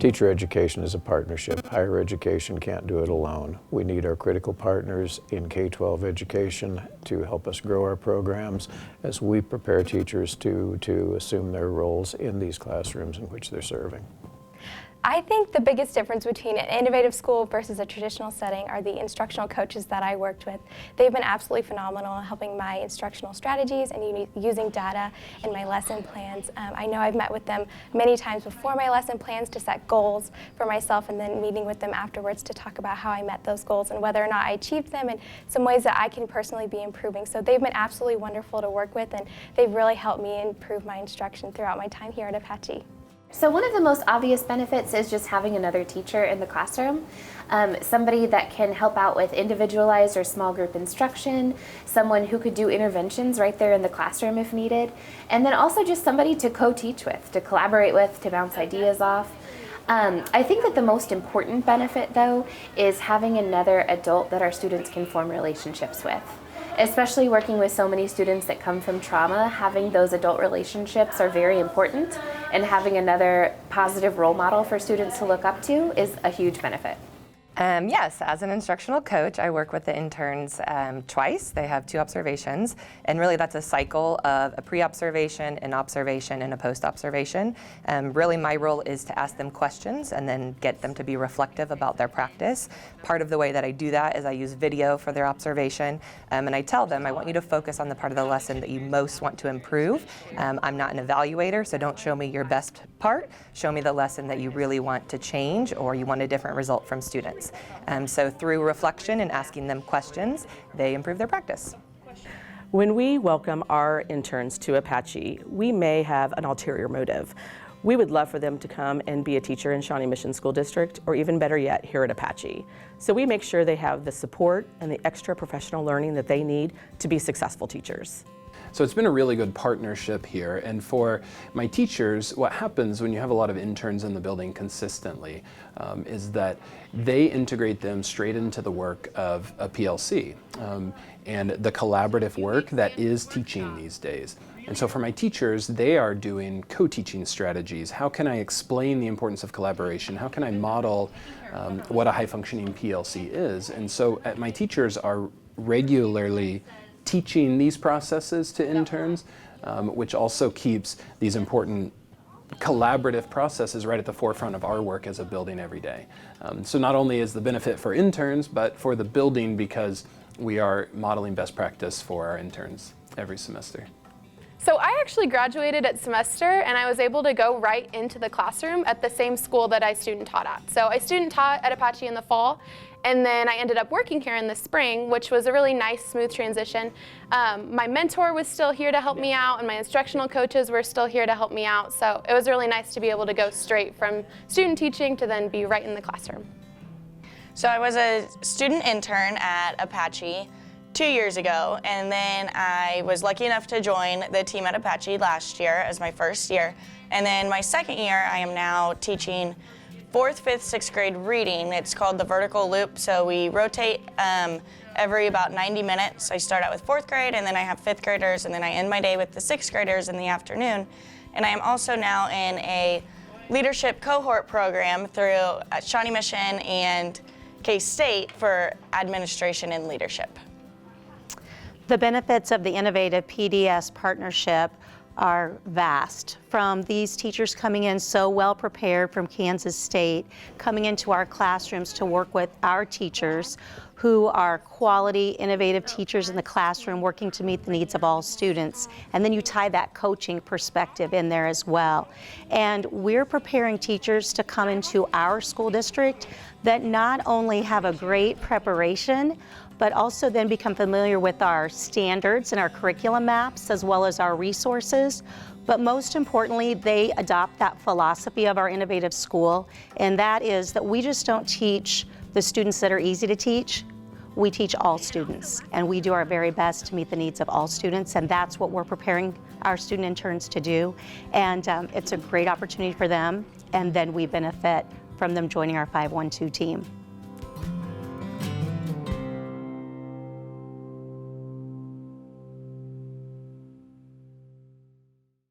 Teacher education is a partnership. Higher education can't do it alone. We need our critical partners in K-12 education to help us grow our programs as we prepare teachers to assume their roles in these classrooms in which they're serving. I think the biggest difference between an innovative school versus a traditional setting are the instructional coaches that I worked with. They've been absolutely phenomenal in helping my instructional strategies and using data in my lesson plans. I know I've met with them many times before my lesson plans to set goals for myself, and then meeting with them afterwards to talk about how I met those goals and whether or not I achieved them and some ways that I can personally be improving. So they've been absolutely wonderful to work with, and they've really helped me improve my instruction throughout my time here at Apache. So one of the most obvious benefits is just having another teacher in the classroom, somebody that can help out with individualized or small group instruction, someone who could do interventions right there in the classroom if needed, and then also just somebody to co-teach with, to collaborate with, to bounce ideas off. I think that the most important benefit, though, is having another adult that our students can form relationships with. Especially working with so many students that come from trauma, having those adult relationships are very important, and having another positive role model for students to look up to is a huge benefit. Yes, as an instructional coach, I work with the interns twice. They have 2 observations, and really that's a cycle of a pre-observation, an observation, and a post-observation. Really my role is to ask them questions and then get them to be reflective about their practice. Part of the way that I do that is I use video for their observation, and I tell them I want you to focus on the part of the lesson that you most want to improve. I'm not an evaluator, so don't show me your best part. Show me the lesson that you really want to change or you want a different result from students. So through reflection and asking them questions, they improve their practice. When we welcome our interns to Apache, we may have an ulterior motive. We would love for them to come and be a teacher in Shawnee Mission School District, or even better yet, here at Apache. So we make sure they have the support and the extra professional learning that they need to be successful teachers. So it's been a really good partnership here, and for my teachers, what happens when you have a lot of interns in the building consistently is that they integrate them straight into the work of a PLC and the collaborative work that is teaching these days. And so for my teachers, they are doing co-teaching strategies. How can I explain the importance of collaboration? How can I model what a high-functioning PLC is? And so my teachers are regularly teaching these processes to interns, which also keeps these important collaborative processes right at the forefront of our work as a building every day. So not only is the benefit for interns, but for the building, because we are modeling best practice for our interns every semester. So I actually graduated at semester, and I was able to go right into the classroom at the same school that I student taught at. So I student taught at Apache in the fall, and then I ended up working here in the spring, which was a really nice, smooth transition. My mentor was still here to help me out, and my instructional coaches were still here to help me out. So it was really nice to be able to go straight from student teaching to then be right in the classroom. So I was a student intern at Apache 2 years ago, and then I was lucky enough to join the team at Apache last year as my first year. And then my second year, I am now teaching 4th, 5th, 6th grade reading. It's called the vertical loop. So we rotate every about 90 minutes. I start out with 4th grade, and then I have 5th graders, and then I end my day with the 6th graders in the afternoon. And I am also now in a leadership cohort program through Shawnee Mission and K-State for administration and leadership. The benefits of the innovative PDS partnership are vast. From these teachers coming in so well prepared from Kansas State, coming into our classrooms to work with our teachers who are quality, innovative teachers in the classroom working to meet the needs of all students. And then you tie that coaching perspective in there as well. And we're preparing teachers to come into our school district that not only have a great preparation, but also then become familiar with our standards and our curriculum maps as well as our resources. But most importantly, they adopt that philosophy of our innovative school, and that is that we just don't teach the students that are easy to teach. We teach all students, and we do our very best to meet the needs of all students, and that's what we're preparing our student interns to do. And it's a great opportunity for them, and then we benefit from them joining our 512 team.